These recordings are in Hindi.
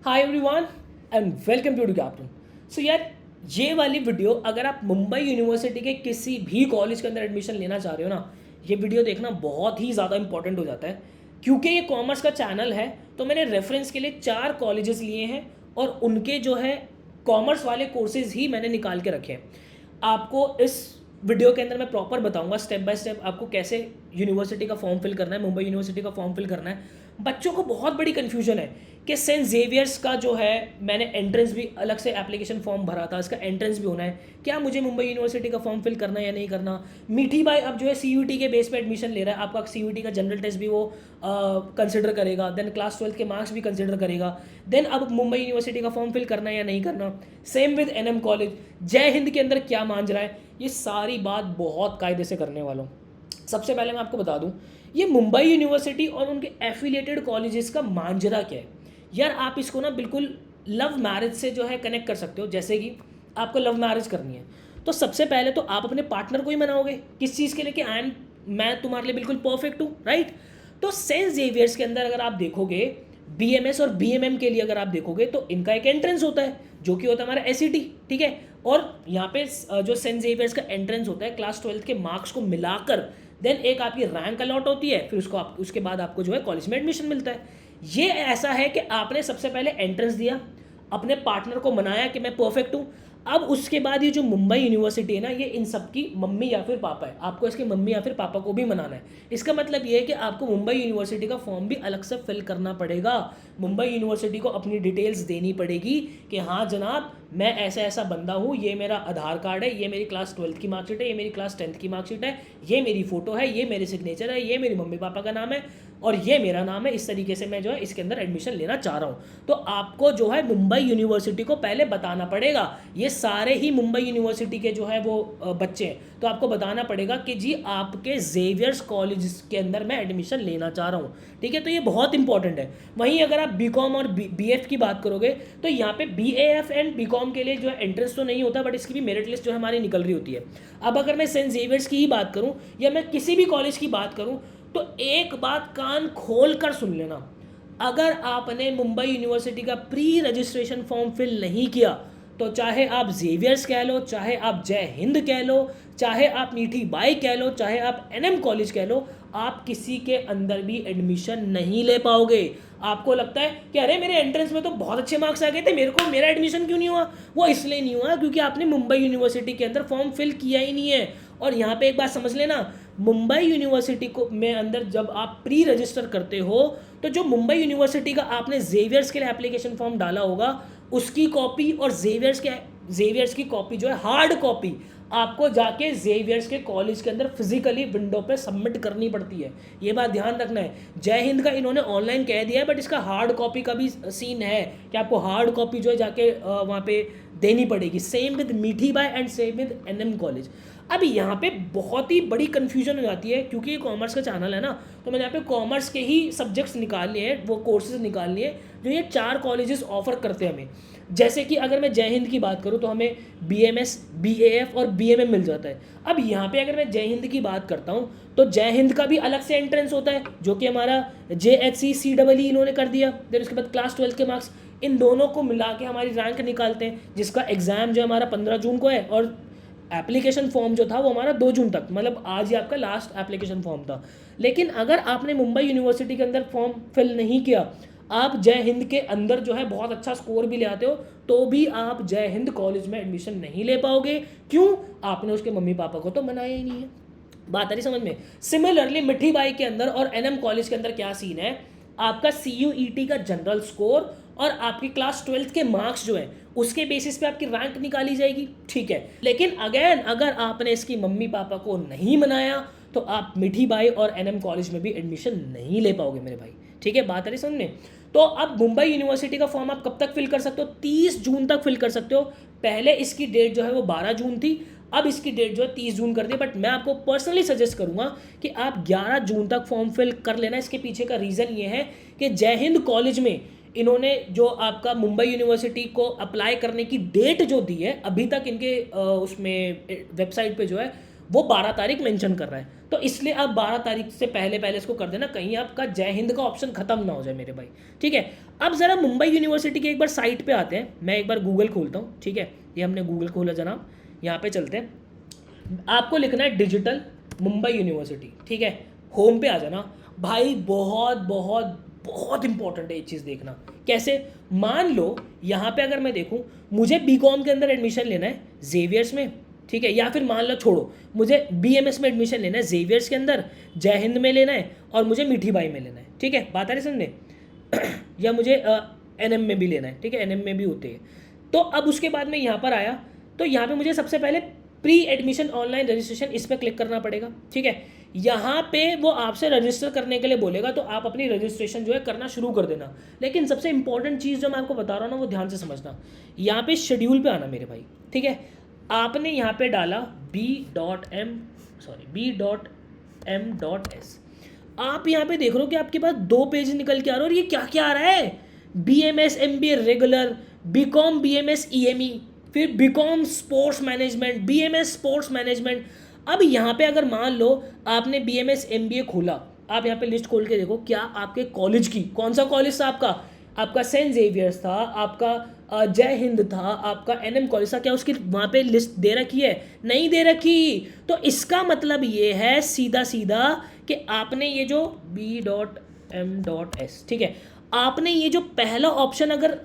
Hi everyone and welcome to captain. So यार, ये वाली वीडियो अगर आप मुंबई यूनिवर्सिटी के किसी भी कॉलेज के अंदर एडमिशन लेना चाह रहे हो ना, ये वीडियो देखना बहुत ही ज़्यादा इंपॉर्टेंट हो जाता है। क्योंकि ये कॉमर्स का चैनल है तो मैंने रेफरेंस के लिए 4 कॉलेजेस लिए हैं और उनके जो है कॉमर्स वाले कोर्सेज ही मैंने निकाल के रखे हैं। आपको इस वीडियो के अंदर मैं प्रॉपर बताऊंगा स्टेप बाय स्टेप आपको कैसे यूनिवर्सिटी का फॉर्म फिल करना है, मुंबई यूनिवर्सिटी का फॉर्म फिल करना है। बच्चों को बहुत बड़ी कन्फ्यूजन है कि सेंट जेवियर्स का जो है मैंने एंट्रेंस भी अलग से एप्लीकेशन फॉर्म भरा था, इसका एंट्रेंस भी होना है, क्या मुझे मुंबई यूनिवर्सिटी का फॉर्म फिल करना है या नहीं करना। मीठी बाई अब जो है सीयूटी के बेस पे एडमिशन ले रहा है, आपका सीयूटी का जनरल टेस्ट भी वो कंसिडर करेगा, देन क्लास 12 के मार्क्स भी कंसिडर करेगा, देन अब मुंबई यूनिवर्सिटी का फॉर्म फिल करना है या नहीं करना। सेम विद एनएम कॉलेज, जय हिंद के अंदर क्या मांझ रहा है, ये सारी बात बहुत कायदे से करने वाला हूँ। सबसे पहले मैं आपको बता दूं ये मुंबई यूनिवर्सिटी और उनके एफिलिएटेड कॉलेजेस का मांझरा क्या है। यार आप इसको ना बिल्कुल लव मैरिज से जो है कनेक्ट कर सकते हो। जैसे कि आपको लव मैरिज करनी है तो सबसे पहले तो आप अपने पार्टनर को ही मनाओगे किस चीज़ के लिए कि मैं तुम्हारे लिए बिल्कुल परफेक्ट हूँ, राइट। तो सेंट जेवियर्स के अंदर अगर आप देखोगे बीएमएस और बीएमएम के लिए अगर आप देखोगे तो इनका एक एंट्रेंस होता है जो कि होता है हमारा एसईटी, ठीक है। और यहाँ पे जो सेंट जेवियर्स का एंट्रेंस होता है क्लास 12 के मार्क्स को मिलाकर देन एक आपकी रैंक अलॉट होती है, फिर उसके बाद आपको जो है कॉलेज में एडमिशन मिलता है। ये ऐसा है कि आपने सबसे पहले एंट्रेंस दिया, अपने पार्टनर को मनाया कि मैं परफेक्ट हूँ। अब उसके बाद ये जो मुंबई यूनिवर्सिटी है ना, ये इन सब की मम्मी या फिर पापा है, आपको इसके मम्मी या फिर पापा को भी मनाना है। इसका मतलब ये है कि आपको मुंबई यूनिवर्सिटी का फॉर्म भी अलग से फिल करना पड़ेगा। मुंबई यूनिवर्सिटी को अपनी डिटेल्स देनी पड़ेगी कि हाँ जनाब मैं ऐसा ऐसा बंदा हूँ, ये मेरा आधार कार्ड है, ये मेरी क्लास 12 की मार्कशीट है, ये मेरी क्लास 10th की मार्कशीट है, ये मेरी फ़ोटो है, ये मेरे सिग्नेचर है, ये मेरी मम्मी पापा का नाम है और ये मेरा नाम है। इस तरीके से मैं जो है इसके अंदर एडमिशन लेना चाह रहा हूँ। तो आपको जो है मुंबई यूनिवर्सिटी को पहले बताना पड़ेगा। ये सारे ही मुंबई यूनिवर्सिटी के जो है वो बच्चे हैं, तो आपको बताना पड़ेगा कि जी आपके जेवियर्स कॉलेज के अंदर मैं एडमिशन लेना चाह रहा हूँ, ठीक है। तो ये बहुत इंपॉर्टेंट है। वहीं अगर आप बीकॉम और बीएफ की बात करोगे तो यहाँ पे बीएएफ एंड बीकॉम के लिए जो है एंट्रेंस तो नहीं होता, बट इसकी भी मेरिट लिस्ट जो है हमारी निकल रही होती है। अब अगर मैं सेंट जेवियर्स की ही बात करूँ या मैं किसी भी कॉलेज की बात करूँ तो एक बात कान खोल कर सुन लेना, अगर आपने मुंबई यूनिवर्सिटी का प्री रजिस्ट्रेशन फॉर्म फिल नहीं किया तो चाहे आप जेवियर्स कह लो, चाहे आप जय हिंद कह लो, चाहे आप मीठी बाई कह लो, चाहे आप एनएम कॉलेज कह लो, आप किसी के अंदर भी एडमिशन नहीं ले पाओगे। आपको लगता है कि अरे मेरे एंट्रेंस में तो बहुत अच्छे मार्क्स आ गए थे, मेरा एडमिशन क्यों नहीं हुआ। वो इसलिए नहीं हुआ क्योंकि आपने मुंबई यूनिवर्सिटी के अंदर फॉर्म फिल किया ही नहीं है। और यहाँ पे एक बात समझ लेना, मुंबई यूनिवर्सिटी को में अंदर जब आप प्री रजिस्टर करते हो तो जो मुंबई यूनिवर्सिटी का आपने जेवियर्स के लिए एप्लीकेशन फॉर्म डाला होगा उसकी कॉपी और जेवियर्स की कॉपी जो है हार्ड कॉपी आपको जाके जेवियर्स के कॉलेज के अंदर फिजिकली विंडो पे सबमिट करनी पड़ती है। ये बात ध्यान रखना है। जय हिंद का इन्होंने ऑनलाइन कह दिया है बट इसका हार्ड कॉपी का भी सीन है कि आपको हार्ड कॉपी जो है जाके वहाँ पे देनी पड़ेगी। Same with Mithibai and same with NM college. अब यहाँ पे बहुत ही बड़ी कन्फ्यूजन हो जाती है क्योंकि ये कॉमर्स का चैनल है ना, तो मैंने यहाँ पे कॉमर्स के ही सब्जेक्ट्स निकाल लिए हैं, वो कोर्सेज निकाल लिए जो ये 4 कॉलेजेस ऑफर करते हैं हमें। जैसे कि अगर मैं जय हिंद की बात करूँ तो हमें बीएमएस, बीएएफ और बीएमएम मिल जाता है। अब यहाँ पे अगर मैं जय हिंद की बात करता हूँ तो जय हिंद का भी अलग से एंट्रेंस होता है जो कि हमारा JHCCEE इन्होंने कर दिया। फिर उसके बाद क्लास 12 के मार्क्स, इन दोनों को मिला के हमारी रैंक निकालते हैं जिसका एग्ज़ाम जो हमारा 15 जून को है और एप्लीकेशन फॉर्म जो था वो हमारा 2 जून तक, मतलब आज ही आपका लास्ट एप्लीकेशन फॉर्म था। लेकिन अगर आपने मुंबई यूनिवर्सिटी के अंदर फॉर्म फिल नहीं किया, आप जय हिंद के अंदर जो है बहुत अच्छा स्कोर भी ले आते हो तो भी आप जय हिंद कॉलेज में एडमिशन नहीं ले पाओगे। क्यों? आपने उसके मम्मी पापा को तो मनाया ही नहीं है। बात आ रही समझ में। सिमिलरली मिठी बाई के अंदर और एनएम कॉलेज के अंदर क्या सीन है, आपका CUET का जनरल स्कोर और आपकी क्लास 12 के मार्क्स जो है उसके बेसिस पे आपकी रैंक निकाली जाएगी, ठीक है। लेकिन अगेन अगर आपने इसकी मम्मी पापा को नहीं मनाया तो आप मिठी बाई और एनएम कॉलेज में भी एडमिशन नहीं ले पाओगे मेरे भाई, ठीक है। बात आ रही समझ में। तो अब मुंबई यूनिवर्सिटी का फॉर्म आप कब तक फिल कर सकते हो? 30 जून तक फिल कर सकते हो। पहले इसकी डेट जो है वो 12 जून थी, अब इसकी डेट जो है 30 जून कर दी। बट मैं आपको पर्सनली सजेस्ट करूंगा कि आप 11 जून तक फॉर्म फिल कर लेना। इसके पीछे का रीज़न ये है कि जय हिंद कॉलेज में इन्होंने जो आपका मुंबई यूनिवर्सिटी को अप्लाई करने की डेट जो दी है, अभी तक इनके उसमें वेबसाइट पे जो है वो 12 तारीख मेंशन कर रहा है। तो इसलिए आप 12 तारीख से पहले पहले इसको कर देना, कहीं आपका जय हिंद का ऑप्शन खत्म ना हो जाए मेरे भाई, ठीक है। अब ज़रा मुंबई यूनिवर्सिटी के एक बार साइट पे आते हैं, मैं एक बार गूगल खोलता हूँ, ठीक है। ये हमने गूगल खोला जनाब, यहाँ पे चलते हैं। आपको लिखना है डिजिटल मुंबई यूनिवर्सिटी, ठीक है। होम पे आ जाना भाई, बहुत बहुत बहुत इंपॉर्टेंट है ये चीज़ देखना। कैसे, मान लो यहाँ पे अगर मैं देखूँ, मुझे बीकॉम के अंदर एडमिशन लेना है जेवियर्स में, ठीक है, या फिर मान लो छोड़ो, मुझे बीएमएस में एडमिशन लेना है जेवियर्स के अंदर, जय हिंद में लेना है, और मुझे मीठी बाई में लेना है, ठीक है, बात आ रही समझने या मुझे एनएम में भी लेना है, ठीक है, एनएम में भी होते हैं। तो अब उसके बाद में यहाँ पर आया, तो यहाँ पे मुझे सबसे पहले प्री एडमिशन ऑनलाइन रजिस्ट्रेशन, इस पर क्लिक करना पड़ेगा, ठीक है। यहाँ पे वो आपसे रजिस्टर करने के लिए बोलेगा, तो आप अपनी रजिस्ट्रेशन जो है करना शुरू कर देना। लेकिन सबसे इंपॉर्टेंट चीज़ जो मैं आपको बता रहा हूँ ना, वो ध्यान से समझना। यहाँ पे शेड्यूल पे आना मेरे भाई, ठीक है। आपने यहाँ पे डाला b.m.s। आप यहाँ पे देख रहे हो कि आपके पास 2 पेज निकल के आ रहे हो, और ये क्या क्या आ रहा है, BMS MBA regular, BCom BMS EME, फिर BCom sports management, BMS sports management. अब यहाँ पे अगर मान लो आपने BMS MBA खोला, आप यहाँ पे लिस्ट खोल के देखो, क्या आपके कॉलेज की, कौन सा कॉलेज था आपका सेंट जेवियर्स था, आपका जय हिंद था, आपका एनएम कॉलेज था, क्या उसकी वहाँ पे लिस्ट दे रखी है? नहीं दे रखी। तो इसका मतलब ये है सीधा सीधा कि आपने ये जो b.m.s, ठीक है, आपने ये जो पहला ऑप्शन अगर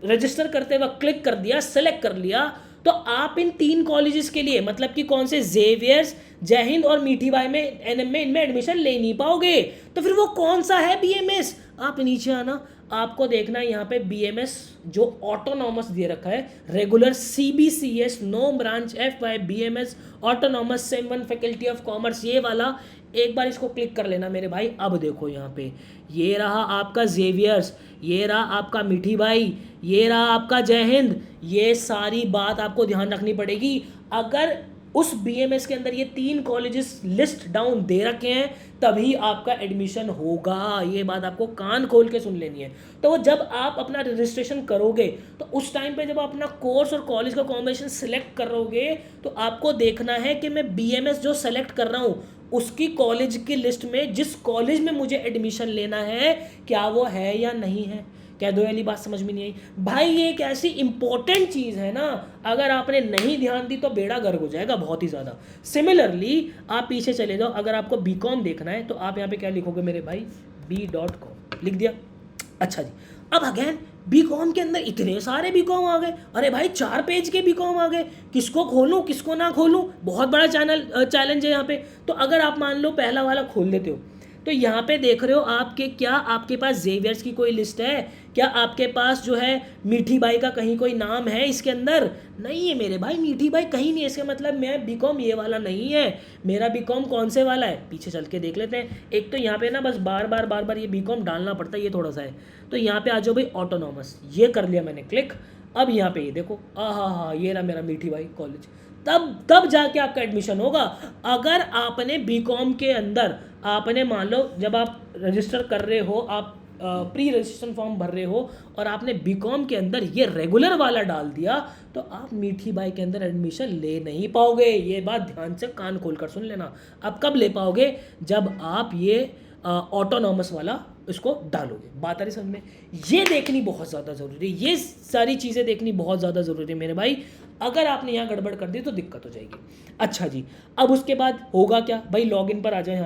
रजिस्टर करते वक्त क्लिक कर दिया, सेलेक्ट कर लिया, तो आप इन 3 कॉलेजेस के लिए, मतलब कि कौन से, जेवियर्स, जय हिंद और मीठी बाई में, एनएम में, इनमें एडमिशन ले नहीं पाओगे। तो फिर वो कौन सा है BMS? आप नीचे आना, आपको देखना है यहाँ पे BMS जो ऑटोनॉमस दे रखा है, regular CBCS no branch FY BMS autonomous sem one faculty of commerce, ये वाला एक बार इसको क्लिक कर लेना मेरे भाई। अब देखो यहाँ पे, ये रहा आपका जेवियर्स, ये रहा आपका मीठी बाई, ये रहा आपका जय हिंद। ये सारी बात आपको ध्यान रखनी पड़ेगी। अगर उस BMS के अंदर ये 3 कॉलेजेस लिस्ट डाउन दे रखे हैं, तभी आपका एडमिशन होगा। ये बात आपको कान खोल के सुन लेनी है। तो जब आप अपना रजिस्ट्रेशन करोगे, तो उस टाइम पे जब आप अपना कोर्स और कॉलेज का कॉम्बिनेशन सिलेक्ट करोगे, तो आपको देखना है कि मैं BMS जो सेलेक्ट कर रहा हूँ, उसकी कॉलेज की लिस्ट में जिस कॉलेज में मुझे एडमिशन लेना है, क्या वो है या नहीं है। कह दो वाली बात समझ में नहीं आई भाई, ये एक ऐसी इंपॉर्टेंट चीज़ है ना, अगर आपने नहीं ध्यान दी तो बेड़ा गर्क हो जाएगा बहुत ही ज़्यादा। सिमिलरली आप पीछे चले जाओ, अगर आपको बीकॉम देखना है, तो आप यहाँ पे क्या लिखोगे मेरे भाई, b.com लिख दिया। अच्छा जी, अब अगेन बीकॉम के अंदर इतने सारे बीकॉम आ गए, अरे भाई 4 पेज के बीकॉम आ गए, किसको खोलूँ किसको ना खोलूँ, बहुत बड़ा चैलेंज है यहाँ पे। तो अगर आप मान लो पहला वाला खोल लेते हो, तो यहाँ पे देख रहे हो आपके, क्या आपके पास जेवियर्स की कोई लिस्ट है, क्या आपके पास जो है मीठी बाई का कहीं कोई नाम है इसके अंदर? नहीं है मेरे भाई, मीठी बाई कहीं नहीं है। इसका मतलब मैं बीकॉम ये वाला नहीं है, मेरा बीकॉम कौन से वाला है, पीछे चल के देख लेते हैं। एक तो यहाँ पे ना बस बार बार ये बीकॉम डालना पड़ता है, ये थोड़ा सा है। तो यहाँ पे आ जाओ भाई ऑटोनॉमस, ये कर लिया मैंने क्लिक। अब यहाँ पे ये देखो, हाँ ये रहा मेरा मीठी बाई कॉलेज, तब जाके आपका एडमिशन होगा। अगर आपने बीकॉम के अंदर, आपने मान लो जब आप रजिस्टर कर रहे हो, आप प्री रजिस्ट्रेशन फॉर्म भर रहे हो, और आपने बीकॉम के अंदर ये रेगुलर वाला डाल दिया, तो आप मीठी बाई के अंदर एडमिशन ले नहीं पाओगे। ये बात ध्यान से कान खोल कर सुन लेना। अब कब ले पाओगे? जब आप ये ऑटोनॉमस वाला इसको डालोगे। बात आ रही समझ में? ये देखनी बहुत ज़्यादा ज़रूरी है, ये सारी चीज़ें देखनी बहुत ज़्यादा ज़रूरी है मेरे भाई। अगर आपने यहाँ गड़बड़ कर दी तो दिक्कत हो जाएगी। अच्छा जी, अब उसके बाद होगा क्या भाई, लॉगिन पर आ जाए।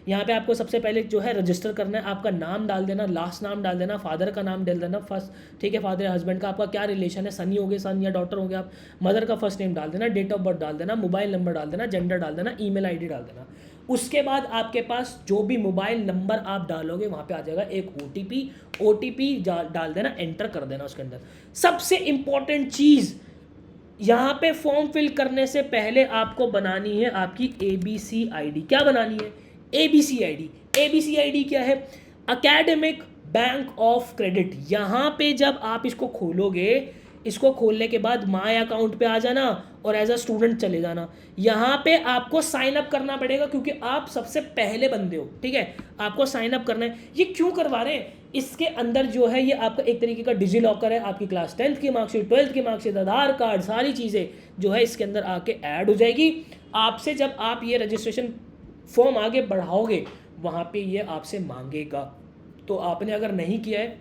यहाँ पे आपको सबसे पहले जो है रजिस्टर करना है, आपका नाम डाल देना, लास्ट नाम डाल देना, फादर का नाम डाल देना फर्स्ट, ठीक है, फादर या हस्बैंड का आपका क्या रिलेशन है, सनी हो गए, सन या डॉटर हो गया आप, मदर का फर्स्ट नेम डाल देना, डेट ऑफ बर्थ डाल देना, मोबाइल नंबर डाल देना, जेंडर डाल देना, ईमेल आईडी डाल देना। उसके बाद आपके पास जो भी मोबाइल नंबर आप डालोगे, वहाँ पे आ जाएगा एक OTP डाल देना, एंटर कर देना उसके अंदर। सबसे इंपॉर्टेंट चीज़, यहाँ पे फॉर्म फिल करने से पहले आपको बनानी है आपकी ABC ID। क्या बनानी है? ABC ID। ABC ID क्या है? Academic bank of credit. यहाँ पे जब आप इसको खोलोगे, इसको खोलने के बाद माय अकाउंट पे आ जाना और एज अ स्टूडेंट चले जाना। यहाँ पे आपको साइन अप करना पड़ेगा, क्योंकि आप सबसे पहले बंदे हो, ठीक है, आपको साइन अप करना है। ये क्यों करवा रहे हैं? इसके अंदर जो है ये आपका एक तरीके का डिजी लॉकर है, आपकी क्लास 10th की मार्कशीट, 12th की मार्कशीट, आधार कार्ड, सारी चीज़ें जो है इसके अंदर आके ऐड हो जाएगी। आपसे जब आप ये रजिस्ट्रेशन फॉर्म आगे बढ़ाओगे वहाँ पे ये आपसे मांगेगा। तो आपने अगर नहीं किया है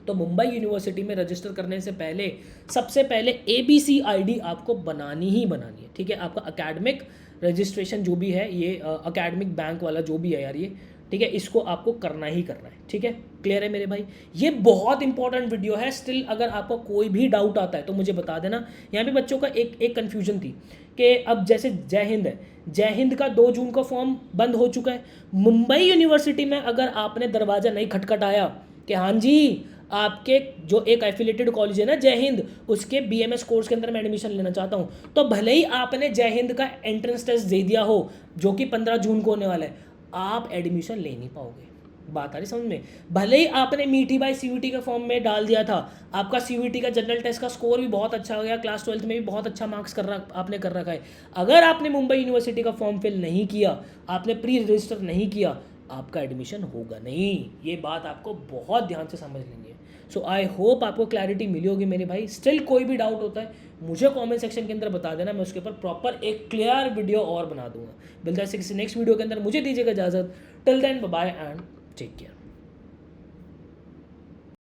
तो मुंबई यूनिवर्सिटी में रजिस्टर करने से पहले सबसे पहले ABCID आपको बनानी ही बनानी है, ठीक है। आपका अकेडमिक रजिस्ट्रेशन जो भी है, ये अकेडमिक बैंक वाला जो भी है यार ये, ठीक है, इसको आपको करना ही करना है, ठीक है। क्लियर है मेरे भाई? ये बहुत इंपॉर्टेंट वीडियो है। स्टिल अगर आपको कोई भी डाउट आता है तो मुझे बता देना। यहाँ पे बच्चों का एक कन्फ्यूजन थी कि अब जैसे जय हिंद है, जय हिंद का 2 जून का फॉर्म बंद हो चुका है। मुंबई यूनिवर्सिटी में अगर आपने दरवाज़ा नहीं खटखटाया कि हाँ जी आपके जो एक एफिलेटेड कॉलेज है ना जय हिंद, उसके BMS कोर्स के अंदर मैं एडमिशन लेना चाहता हूँ, तो भले ही आपने जय हिंद का एंट्रेंस टेस्ट दे दिया हो जो कि 15 जून को होने वाला है, आप एडमिशन ले नहीं पाओगे। बात आ रही समझ में? भले ही आपने मीठी बाई CVT का फॉर्म में डाल दिया था, आपका CVT का जनरल टेस्ट का स्कोर भी बहुत अच्छा हो गया, क्लास 12th में भी बहुत अच्छा मार्क्स आपने कर रखा है, अगर आपने मुंबई यूनिवर्सिटी का फॉर्म फिल नहीं किया, आपने प्री रजिस्टर नहीं किया, आपका एडमिशन होगा नहीं। ये बात आपको बहुत ध्यान से समझ लेंगे। सो आई होप आपको क्लैरिटी मिली होगी मेरे भाई। स्टिल कोई भी डाउट होता है मुझे कमेंट सेक्शन के अंदर बता देना, मैं उसके ऊपर प्रॉपर एक क्लियर वीडियो और बना दूंगा। मिलता है किसी नेक्स्ट वीडियो के अंदर, मुझे दीजिएगा इजाज़त। Till then bye and take care.